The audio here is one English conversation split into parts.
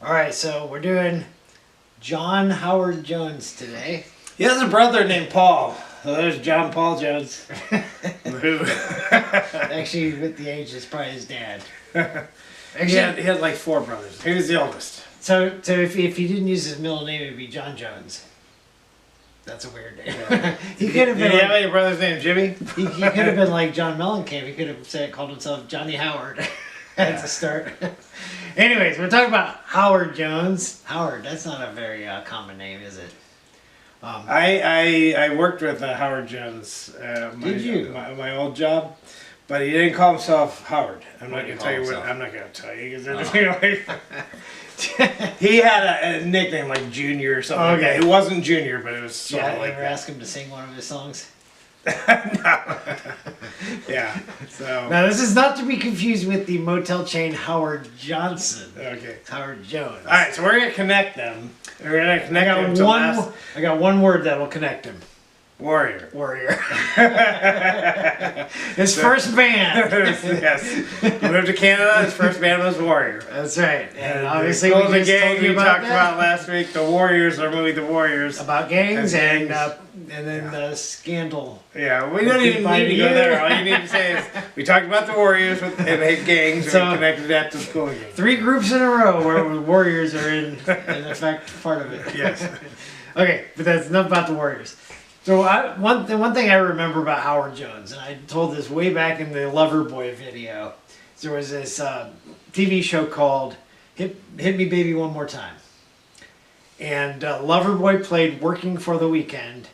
All right, so we're doing John Howard Jones today. He has a brother named Paul. So there's John Paul Jones. Actually, with the age, it's probably his dad. Actually, he had like 4 brothers. He was the oldest. So if he didn't use his middle name, it'd be John Jones. That's a weird name. Yeah. He could have Did been. you have any brothers named Jimmy? He could have been like John Mellencamp. He could have called himself Johnny Howard at the start. Anyways, we're talking about Howard Jones. Howard, that's not a very common name, is it? I worked with Howard Jones. Did you? My old job, but he didn't call himself Howard. I'm not did he gonna tell you call what. himself? I'm not gonna tell you because he had a nickname like Junior or something. Like Okay. that. It wasn't Junior, but it was sort Yeah, of like ever that. ask him to sing one of his songs? Yeah. So Now, this is not to be confused with the motel chain Howard Johnson. okay. It's Howard Jones. All right, so we're gonna connect them. We're gonna I connect them got to one. last I got one word that will connect him. Warrior. Warrior. His first band. Yes. He moved to Canada. His first band was Warrior. That's right. And the obviously, Golden we just Gang told you we about talked that. about last week. The Warriors, our movie, The Warriors. About gangs And and then the scandal. Yeah, we don't even need to go there. All you need to say is we talked about the Warriors and hate gangs, So- and we connected that to the school gang. 3 groups in a row where the Warriors are in effect part of it. Yes. Okay, but that's enough about the Warriors. So one thing I remember about Howard Jones, and I told this way back in the Loverboy video. There was this TV show called Hit Me Baby One More Time, and Loverboy played Working for the Weekend,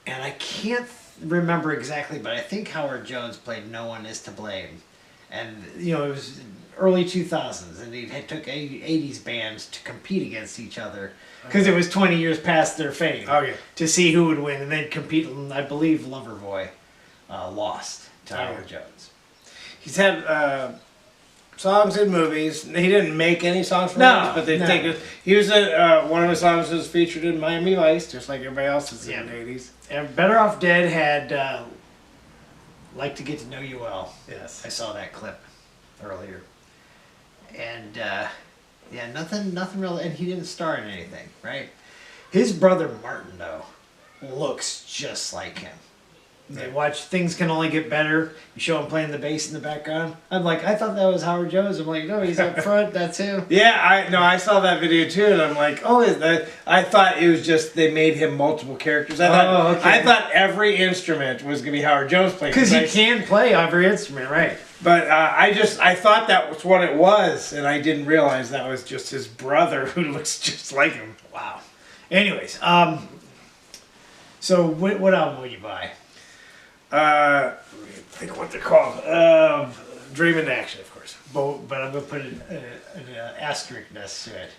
and I can't remember exactly, but I think Howard Jones played No One Is to Blame, and it was early 2000s, and he took 80s bands to compete against each other. Because it was 20 years past their fame. Okay. To see who would win and then compete. And I believe Loverboy lost to Howard Jones. He's had songs in movies. He didn't make any songs for No, movies, but they no. take it. He was one of his songs was featured in Miami Vice, just like everybody else's in the 80s. And Better Off Dead had Like to Get to Know You Well. Yes. I saw that clip earlier. And yeah, nothing real. And he didn't star in anything, right? His brother Martin, though, looks just like him. They watch Things Can Only Get Better. You show him playing the bass in the background. I'm like, I thought that was Howard Jones. I'm like, no, he's up front. That's him. Yeah, I saw that video too, and I'm like, oh, is that? I thought it was just they made him multiple characters. Oh, okay. I thought every instrument was gonna be Howard Jones playing. Because he can play every instrument, right? But I thought that was what it was, and I didn't realize that was just his brother who looks just like him. Wow. Anyways, so what album would you buy? Let me think what they're called. Dream in Action, of course. But I'm going to put an asterisk next to it.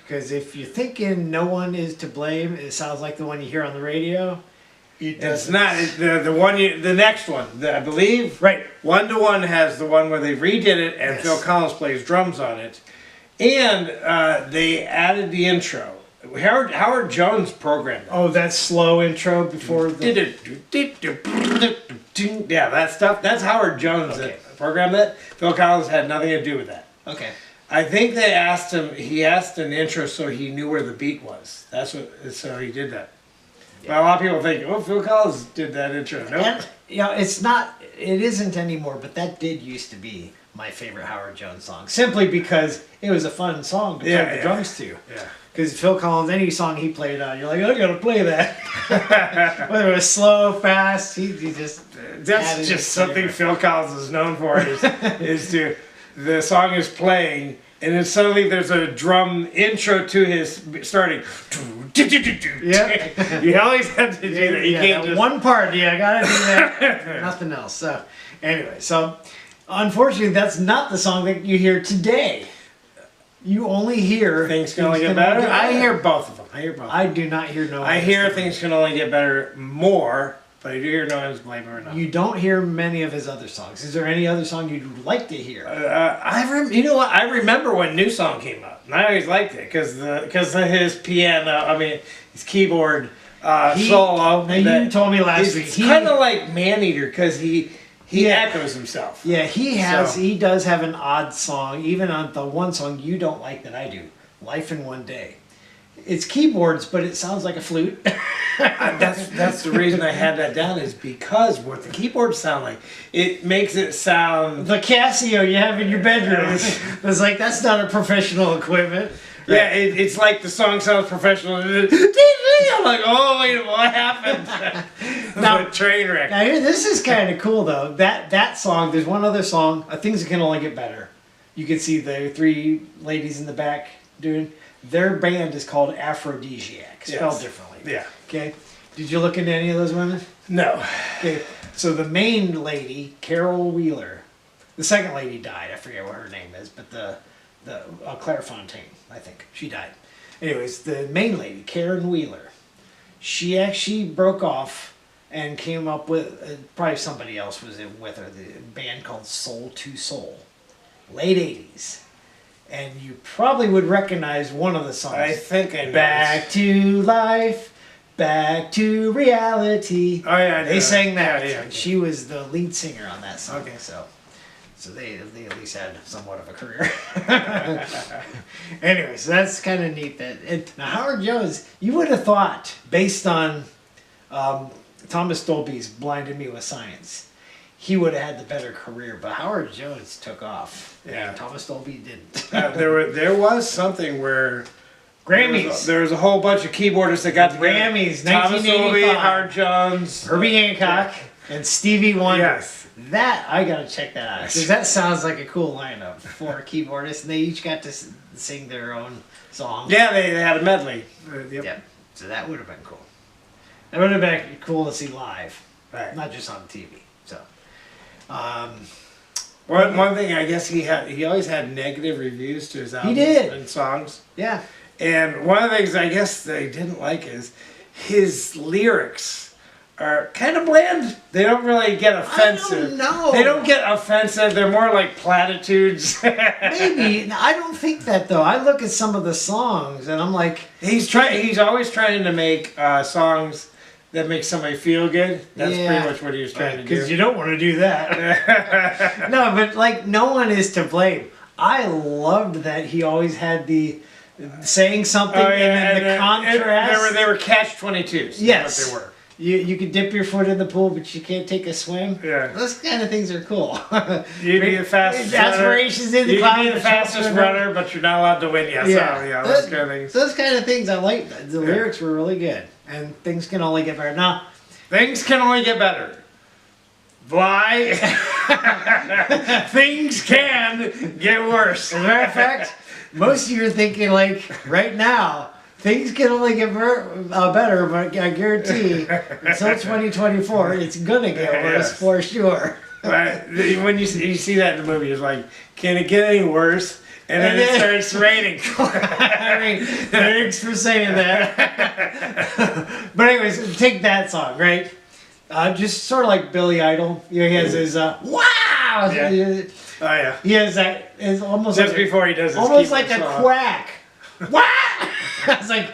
Because if you're thinking No One Is to Blame, it sounds like the one you hear on the radio. It's not the one. The next one, I believe. Right. 1 to 1 has the one where they redid it, and Yes. Phil Collins plays drums on it, and they added the intro. Howard Jones programmed that. Oh, that slow intro before the... Yeah, that stuff. That's Howard Jones Okay. that programmed that. Phil Collins had nothing to do with that. Okay. I think they asked him. He asked an intro so he knew where the beat was. That's what. So he did that. But a lot of people think, oh, Phil Collins did that intro. Nope. And, it isn't anymore, but that did used to be my favorite Howard Jones song. Simply because it was a fun song to play the drums to. Yeah. Because Phil Collins, any song he played on, you're like, I gotta play that. Whether it was slow, fast, he just... That's added just it something to Phil Collins is known for. Is to the song is playing, and then suddenly there's a drum intro to his starting. Yeah. You always have to do that. You can't that just. one part, I gotta do that. Nothing else. So, anyway, unfortunately, that's not the song that you hear today. You only hear... Things can only get better. I hear both of them. I hear both. I do not hear No One I Is hear to things can only get better more, but I do hear No One's Blame or not. You don't hear many of his other songs. Is there any other song you'd like to hear? You know what? I remember when New Song came out, and I always liked it because of his piano. I mean, his keyboard solo. Now, you told me last week. It's kind of like Maneater because he echoes himself. Yeah, he does have an odd song. Even on the one song you don't like that I do, Life in One Day. It's keyboards, but it sounds like a flute. That's the reason I had that down, is because what the keyboards sound like, it makes it sound. The Casio you have in your bedroom. It's like, that's not a professional equipment. Yeah, it's like the song sounds professional. I'm like, oh wait, what happened? Now- A train wreck. Now here, this is kind of cool though. That song, there's one other song, Things Can Only Get Better. You can see the three ladies in the back doing. Their band is called Aphrodisiac, spelled Yes. differently. Yeah. Okay. Did you look into any of those women? No. Okay. So the main lady, Carol Wheeler, the second lady died. I forget what her name is, but the Claire Fontaine, I think she died. Anyways, the main lady, Karen Wheeler, she actually broke off and came up with probably somebody else was in with her. The band called Soul to Soul, late '80s, and you probably would recognize one of the songs. I think I know. Back to life, back to reality. Oh yeah, I They know. sang that. Yeah, yeah. She was the lead singer on that song. Okay. So they at least had somewhat of a career. Anyway, so that's kind of neat. Now Howard Jones, you would have thought, based on Thomas Dolby's "Blinded Me with Science," he would have had the better career. But Howard Jones took off. Yeah. Thomas Dolby didn't. There was something where Grammys. There was a whole bunch of keyboardists that got together. Grammys, Thomas Dolby, 1985. Howard Jones, Herbie Hancock and Stevie Wonder. Yes. That, I gotta check that out. Because that sounds like a cool lineup. 4 keyboardists, and they each got to sing their own song. Yeah, they had a medley. Yep. Yep. So that would have been cool. That would have been cool to see live, Right. not just on TV. So, One thing, I guess he always had negative reviews to his albums did. and songs. yeah. And one of the things I guess they didn't like is his lyrics are kind of bland. They don't really get offensive. know. They don't get offensive. They're more like platitudes. Maybe. I don't think that, though. I look at some of the songs, and I'm like, He's always trying to make songs that make somebody feel good. That's Yeah. pretty much what he was trying to because do. you don't want to do that. No, but like, no one is to blame. I loved that he always had the saying something and then the contrast. They were catch-22s. Yes. That's what they were. You can dip your foot in the pool, but you can't take a swim. Yeah. Those kind of things are cool. You'd be the fastest runner. Aspirations in the You cloud. can be the fastest runner, but you're not allowed to win yet. Yeah. So, yeah, those kind of things. Those kind of things I like. The lyrics were really good, and things can only get better. Now, Things can only get better. Why? Things can get worse. as a matter of fact, most of you are thinking like right now. Things can only get better, but I guarantee until 2024, it's gonna get worse Yes. for sure. Right? When you see that in the movie, it's like, can it get any worse? And then it starts raining. I mean, thanks for saying that. But anyways, take that song, right? Just sort of like Billy Idol. You know, he has his wow. Yeah. Oh yeah. He has that. It's almost Just like before he does his almost keyboard like a solo. quack. What? I was like,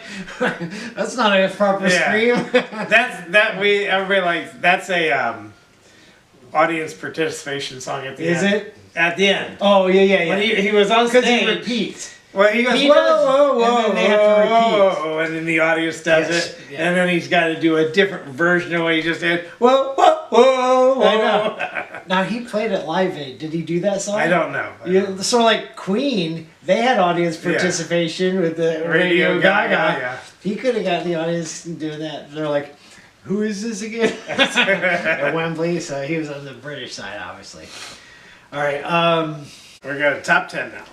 that's not a proper Yeah. scream. Everybody like that's a audience participation song at the Is end. it? At the end. Oh yeah. When he was on Because stage. he repeats. Well, he goes, He whoa, does, whoa, and whoa, then they have to whoa, repeat. whoa, and then the audience does Yes, it, yeah. and then he's got to do a different version of what he just did. Whoa, whoa, whoa, whoa. I know. Now he played at Live Aid. Did he do that song? I don't know. Sort of like Queen, they had audience participation with the Radio Gaga. yeah. He could have got the audience doing that. They're like, who is this again? At Wembley, so he was on the British side, obviously. All right. We're going to top 10 now.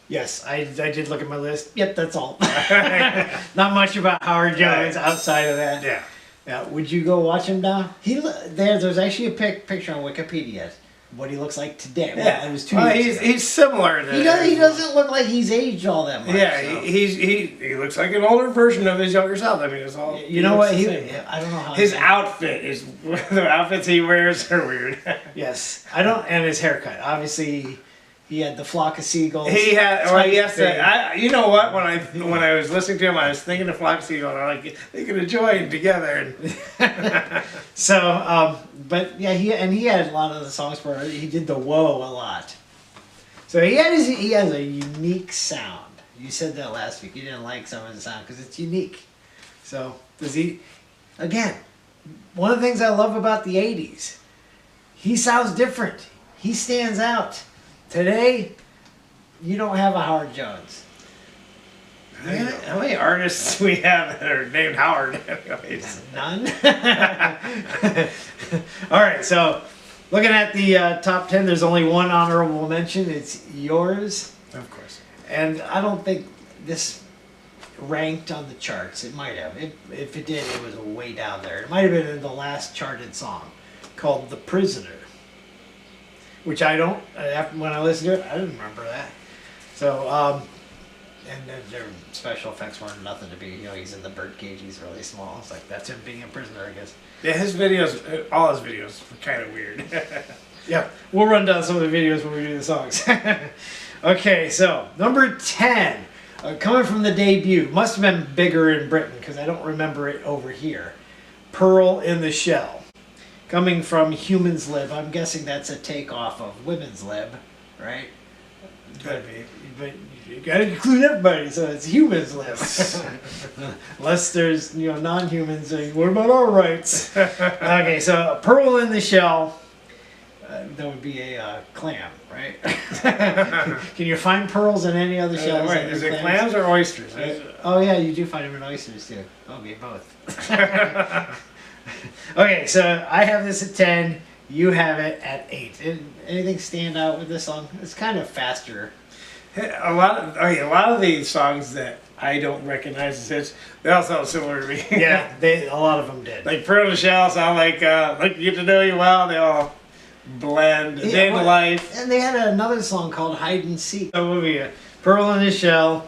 Yes, I did look at my list. Yep, that's all. Not much about Howard Jones outside of that. Yeah. Yeah, would you go watch him now? There's actually a picture on Wikipedia of what he looks like today. Well, it was 2 years ago. He's similar to He doesn't look like he's aged all that much. Yeah, so. he looks like an older version of his younger self. I mean, it's all. You know what? looks the same. I don't know how. His outfit is the outfits he wears are weird. Yes, I don't. And his haircut. Obviously, he had the flock of seagulls. He had. Well, he has thing. to. You know what? When I was listening to him, I was thinking of Flock Seagull. And I'm like, they could have joined together. And So, but yeah, he had a lot of the songs where he did the whoa a lot. So he has a unique sound. You said that last week. You didn't like some of the sound because it's unique. So does he? Again, one of the things I love about the '80s, he sounds different. He stands out. Today, you don't have a Howard Jones. How many artists we have that are named Howard? Anyways. None. All right, so looking at the top 10, there's only one honorable mention. It's yours. Of course. And I don't think this ranked on the charts. It might have. If it did, it was way down there. It might have been in the last charted song called The Prisoner, which I don't, when I listened to it, I didn't remember that. So, and then their special effects weren't nothing to be, he's in the birdcage, he's really small. It's like, that's him being a prisoner, I guess. Yeah, his videos, all his videos were kind of weird. Yeah, we'll run down some of the videos when we do the songs. Okay, so number 10, coming from the debut, must have been bigger in Britain because I don't remember it over here. Pearl in the Shell, coming from Humans Live. I'm guessing that's a takeoff of Women's Lib, right? Could be. But you gotta include everybody, so it's Humans Live. Unless there's non-humans saying, what about our rights? Okay, so Pearl in the Shell. That would be a clam, right? Can you find pearls in any other shells? Wait, is it clams or oysters? Oh yeah, you do find them in oysters too. Okay, both. Okay, so I have this at 10. You have it at 8. Anything stand out with this song? It's kind of faster. A lot of these songs that I don't recognize as hits, they all sound similar to me. Yeah, a lot of them did. Like Pearl in the Shell sound like Get to Know You Well. They all blend. Yeah, Day in the Life. And they had another song called Hide and Seek. So what we Pearl in the Shell,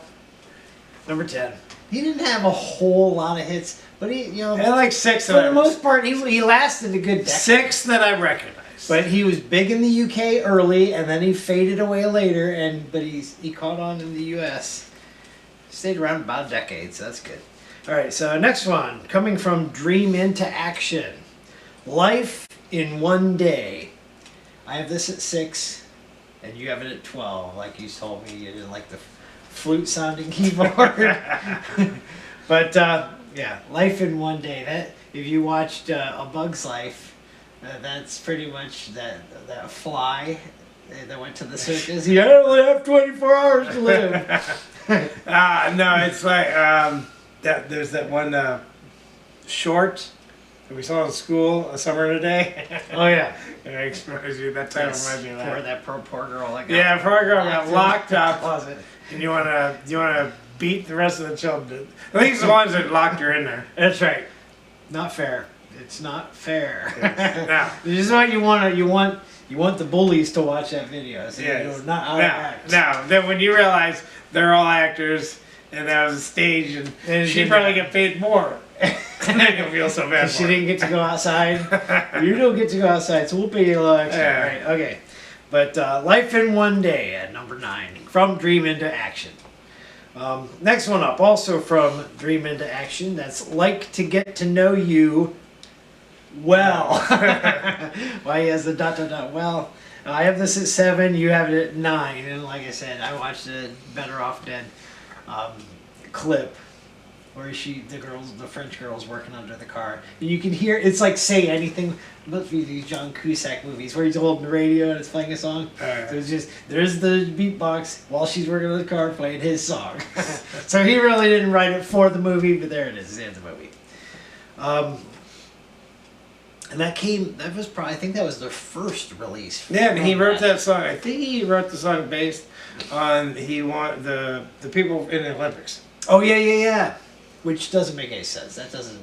number 10. He didn't have a whole lot of hits, but he, And like 6 for the most part, he lasted a good decade. 6 that I recognize. But he was big in the UK early, and then he faded away later. But he caught on in the US. Stayed around about a decade, so that's good. All right, so next one, coming from Dream into Action, Life in One Day. I have this at 6, and you have it at 12. Like you told me, you didn't like the flute-sounding keyboard. But yeah, Life in One Day. That if you watched A Bug's Life. That's pretty much that fly that went to the circus. You only have 24 hours to live. No, it's like that. There's that one short that we saw in school, A Summer and a Day. Oh yeah, I exposed you. That time reminds me of Poor that. poor girl. Poor girl got locked up, closet. and you wanna beat the rest of the children. At least the ones that locked her in there. That's right. Not fair. It's not fair. Now, This is what you want. You want the bullies to watch that video. So yes. you know not how to act. Now, then when you realize they're all actors and that was a stage and she probably get paid more. And then you'll feel so bad. She didn't get to go outside. You don't get to go outside, so we'll pay you a little extra. Yeah. Right, okay. But Life in One Day at number 9, from Dream into Action. Next one up, also from Dream into Action. That's Like to Get to Know You Well. Why he has the ... Well, I have this at 7. You have it at 9. And like I said, I watched the Better Off Dead clip where the French girl's working under the car, and you can hear it's like Say Anything. Must be these John Cusack movies where he's holding the radio and it's playing a song. So it's just there's the beatbox while she's working on the car playing his song. So he really didn't write it for the movie, but there it is, the end of the movie. And that was probably, I think that was their first release. Yeah, and he wrote that song. I think he wrote the song based on the people in the Olympics. Oh yeah. Which doesn't make any sense. That doesn't.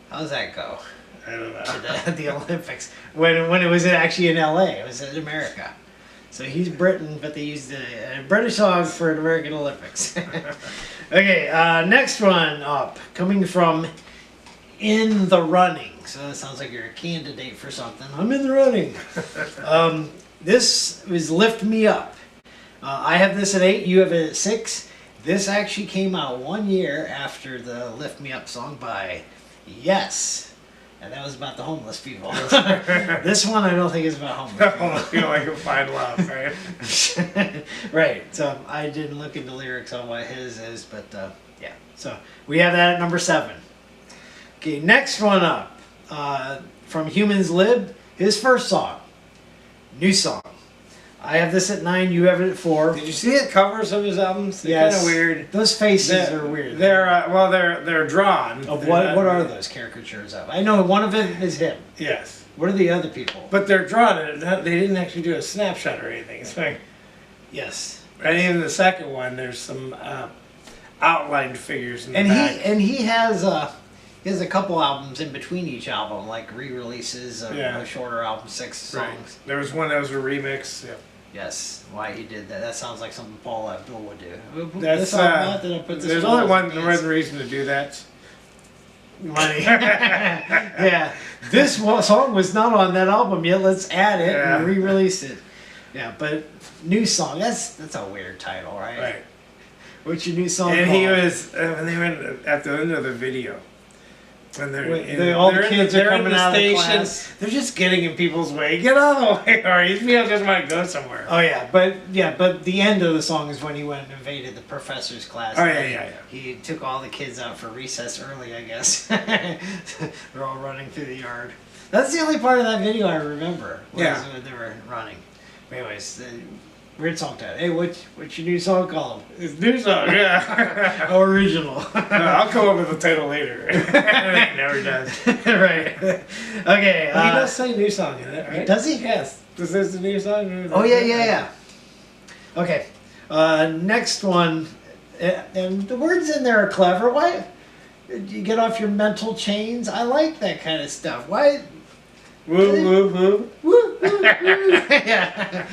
How does that go? I don't know. To the Olympics when it was actually in LA. It was in America. So he's Britain, but they used a British song for an American Olympics. Okay, next one up, coming from In the Running. So that sounds like you're a candidate for something. I'm in the running. This is Lift Me Up. I have this at 8. You have it at 6. This actually came out 1 year after the Lift Me Up song by Yes. and that was about the homeless people. This one I don't think is about homeless people. I feel like you'll find love, right? Right. So I didn't look into lyrics on what his is, but yeah. So we have that at number 7. Okay, next one up from Humans Lib, his first song, new song. I have this at 9. You have it at 4. Did you see the covers of his albums? They're Yes. kind of weird. Those faces are weird. They're drawn. Of They're what not- are those caricatures of? I know one of them is him. Yes. What are the other people? But they're drawn. They didn't actually do a snapshot or anything. It's like, Yes. and even the second one, there's some outlined figures in the And back. he has a couple albums in between each album, like re-releases of Yeah. a shorter album, 6 Right. songs. There was one that was a remix. Yeah. Yes, why he did that. That sounds like something Paul Abdul would do. That's This album out, then I put this there's one only as one dance. reason to do that. Money. Yeah, this song was not on that album yet. Let's add it Yeah. and re-release it. Yeah, but new song. That's a weird title, right? Right. What's your new song? And called? he was, when they went at the end of the video, when they're, All they're the in kids they're are in coming the out of the station, class. they're just getting in people's way. Get out of the way, or these people just want to go somewhere. Oh yeah, but the end of the song is when he went and invaded the professor's class. Oh, yeah. He took all the kids out for recess early, I guess. They're all running through the yard. That's the only part of that video I remember. Was Yeah. when they were running. But anyways, weird song title. Hey, what's your new song called? It's new song, yeah. Original. No, I'll come up with the title later. He never does. Right. Okay. Well, he does say new song in it, right? Does he? Yes. This is the new song. Oh yeah. Okay, next one, and the words in there are clever. Why? You get off your mental chains. I like that kind of stuff. Why? Woo, woo, woo. Woo, woo, woo. Yeah.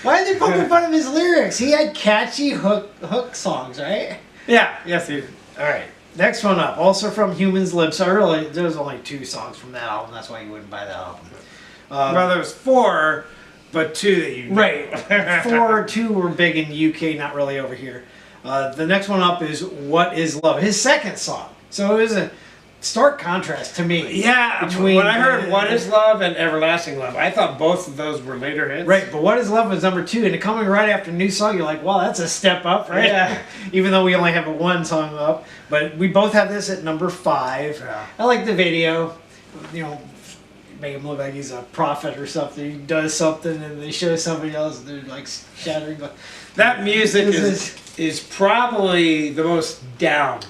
Why are they poking fun of his lyrics? He had catchy hook songs, right? Yeah, yes, he. All right. Next one up, also from Humans Lib. So really, there's only 2 songs from that album. That's why you wouldn't buy that album. Well, there was 4, but 2 that you know. Right. 4 or 2 were big in the UK, not really over here. The next one up is What Is Love, his second song. So it was a stark contrast to me. Yeah, Between when I heard What Is Love and Everlasting Love, I thought both of those were later hits. Right, but What Is Love was number 2, and coming right after New Song, you're like, wow, that's a step up, right? Yeah. Even though we only have a 1 song up. But we both have this at number 5. Yeah. I like the video. You know, make him look like he's a prophet or something. He does something, and they show somebody else, and they're like shattering. That music This is probably the most down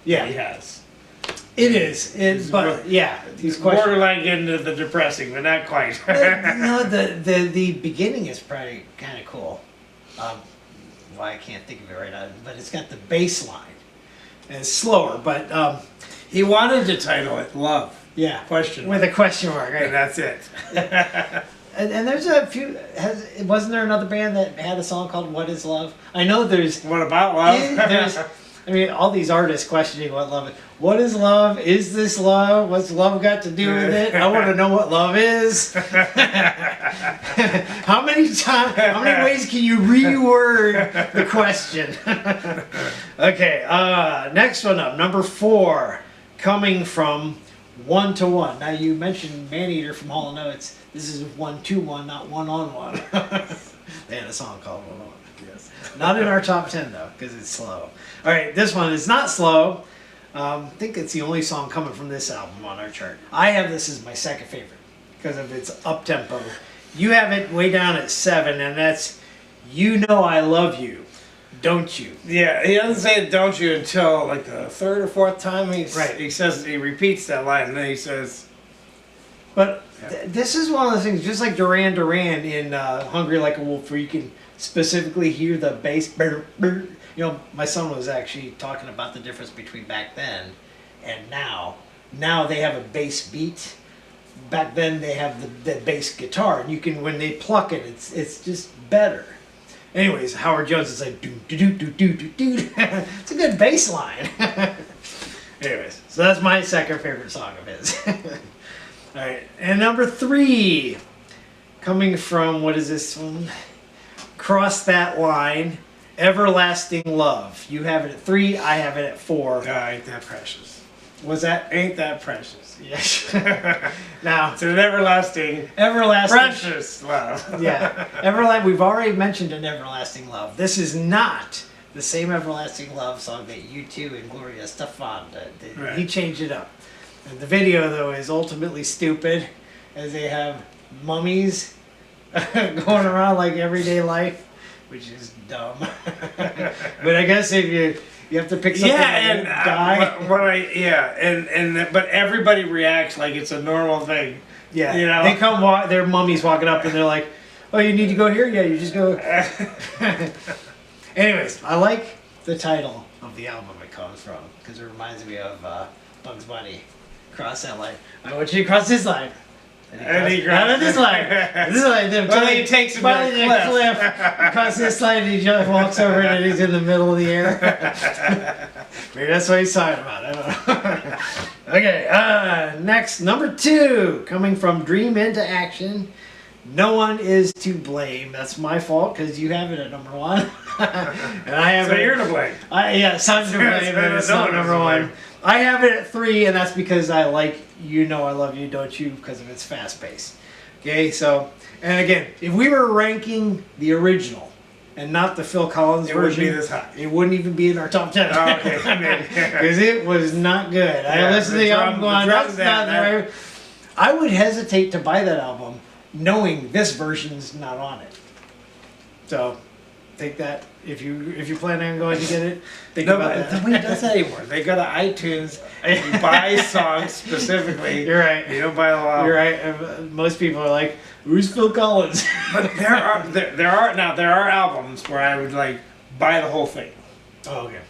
Yeah. he has. It is. But yeah, he's quite. Borderline into the depressing, but not quite. No, the beginning is probably kind of cool. Well, I can't think of it right now, but it's got the bass line, and it's slower. But He wanted to title it Love. yeah, Question with a question mark, And right? that's it. And there's a few. Wasn't there another band that had a song called "What Is Love"? I know there's. What about love? There's. I mean, all these artists questioning what love is. What is love? Is this love? What's love got to do with it? I want to know what love is. How many ways can you reword the question? Okay, next one up, number 4, coming from 1 to 1. Now you mentioned Maneater from Hall & Oates. This is 1 to 1, not 1 on 1. They had a song called 1 on 1. Yes. Not in our top 10 though, because it's slow. All right, this one is not slow. I think it's the only song coming from this album on our chart. I have this as my second favorite because of its up tempo. You have it way down at 7, and that's "You Know I Love You, Don't You?" Yeah, he doesn't say it, don't you, until like the 3rd or 4th time Right. he repeats that line, and then he says, But this is one of the things, just like Duran Duran in "Hungry Like a Wolf," where you can specifically hear the bass. Brr, brr. You know, my son was actually talking about the difference between back then and now. Now they have a bass beat. Back then they have the bass guitar, and you can, when they pluck it, it's just better. Anyways, Howard Jones is like do do do do do do do. It's a good bass line. Anyways, so that's my second favorite song of his. All right, and number 3, coming from, what is this one? Cross That Line, Everlasting Love. You have it at 3, I have it at 4. ain't that precious. Was that? Ain't That Precious. Yes. Now, It's an everlasting, everlasting. precious love. Yeah, everlasting. We've already mentioned an everlasting love. This is not the same everlasting love song that U2 and Gloria Estefan did. Right. He changed it up. And the video though is ultimately stupid, as they have mummies going around like everyday life, which is dumb. But I guess if you have to pick something Yeah, that and won't die. but everybody reacts like it's a normal thing. Yeah, you know? they come their mummies walking up and they're like, "Oh, you need to go here? Yeah, you just go." Anyways, I like the title of the album it comes from because it reminds me of Bugs Bunny. Cross that line. I want you to cross this line. And he Not this line. This line. Well, he takes him to finally the the cliff. Across this line, and he just walks over and he's in the middle of the air. Maybe that's what he's talking about. I don't know. Okay. Next, number 2, coming from Dream into Action. No One Is to Blame. That's my fault because you have it at number 1, and I have So it. you're to blame. Yeah, I'm to blame, and it's not number 1. I have it at 3, and that's because I like You Know I Love You, Don't You, because of its fast pace. Okay, so, and again, if we were ranking the original and not the Phil Collins It wouldn't version, be this high. it wouldn't even be in our top 10. Oh, okay, maybe. Because it was not good. I Yeah, listened to the album going, that's not the right. I would hesitate to buy that album knowing this version's not on it. So, take that. If you plan on going to get it, think No, about but that. nobody does that anymore. They go to iTunes, you buy songs specifically. You're right. You don't buy the album. You're right. Most people are like, "Who's Phil Collins?" But there are albums where I would like buy the whole thing, Oh, okay.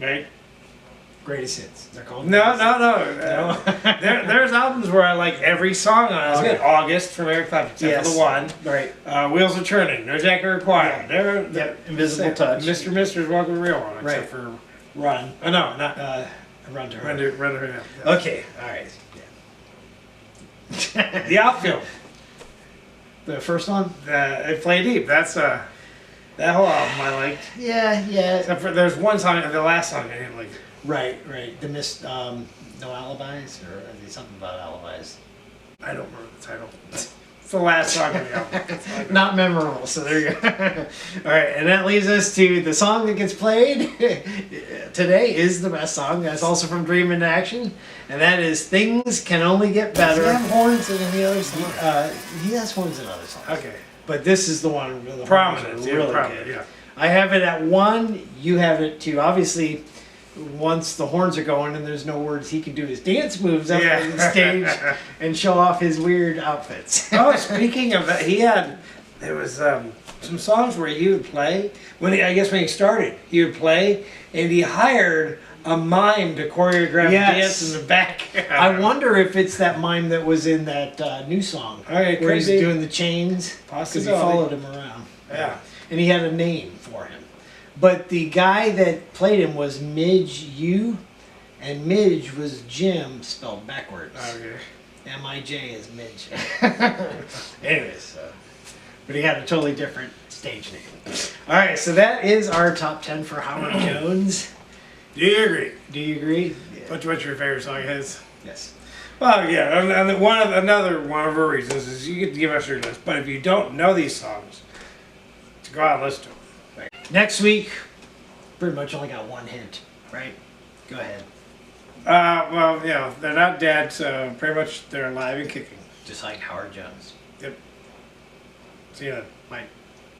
right? Greatest hits. They're called. No. No. There's albums where I like every song on it. Okay. August from Eric Clapton, except Yes. for the one. Right. Wheels are Turning, No Jacket Required. Yep. Invisible Touch. Mr. Mister's Welcome to Real One, Right. except for Run. oh no, not Run to Her. Run to Her. Yeah. Okay. All right. Yeah. The Outfield. The first one. It Play Deep. That's that whole album I liked. Yeah. Yeah. Except for there's one song, the last song I didn't like. Right. Right. The No Alibis, or is it something about alibis? I don't remember the title. It's the last song of the album. That's all I know. Not memorable. So there you go. All right, and that leads us to the song that gets played today is the best song. That's also from Dream into Action, and that is "Things Can Only Get Better." Does he have horns in any other song? He has horns in other songs. Okay. But this is the one with the Prominent. horns, Yeah, really prominent, good. yeah. I have it at 1. You have it 2. Obviously, once the horns are going and there's no words, he can do his dance moves up Yeah. on the stage and show off his weird outfits. Oh, speaking of that, there was some songs where he would play when he started. He would play, and he hired a mime to choreograph Yes. dance in the back. I wonder if it's that mime that was in that new song Okay, where he's could be. doing the chains because he Possibility. followed him around. Yeah. And he had a name for him. But the guy that played him was Midge U, and Midge was Jim spelled backwards. Okay. M-I-J is Midge. Anyways, but he had a totally different stage name. All right, so that is our top 10 for Howard Jones. Do you agree? Do you agree? Yeah. What's your favorite song is? Yes. Well, yeah, and another one of our reasons is you get to give us your list. But if you don't know these songs, to go out and listen to them. Next week, pretty much only got one hint, right? Go ahead. Well, yeah, they're not dead, so pretty much they're alive and kicking. Just like Howard Jones. Yep. See you then. Bye.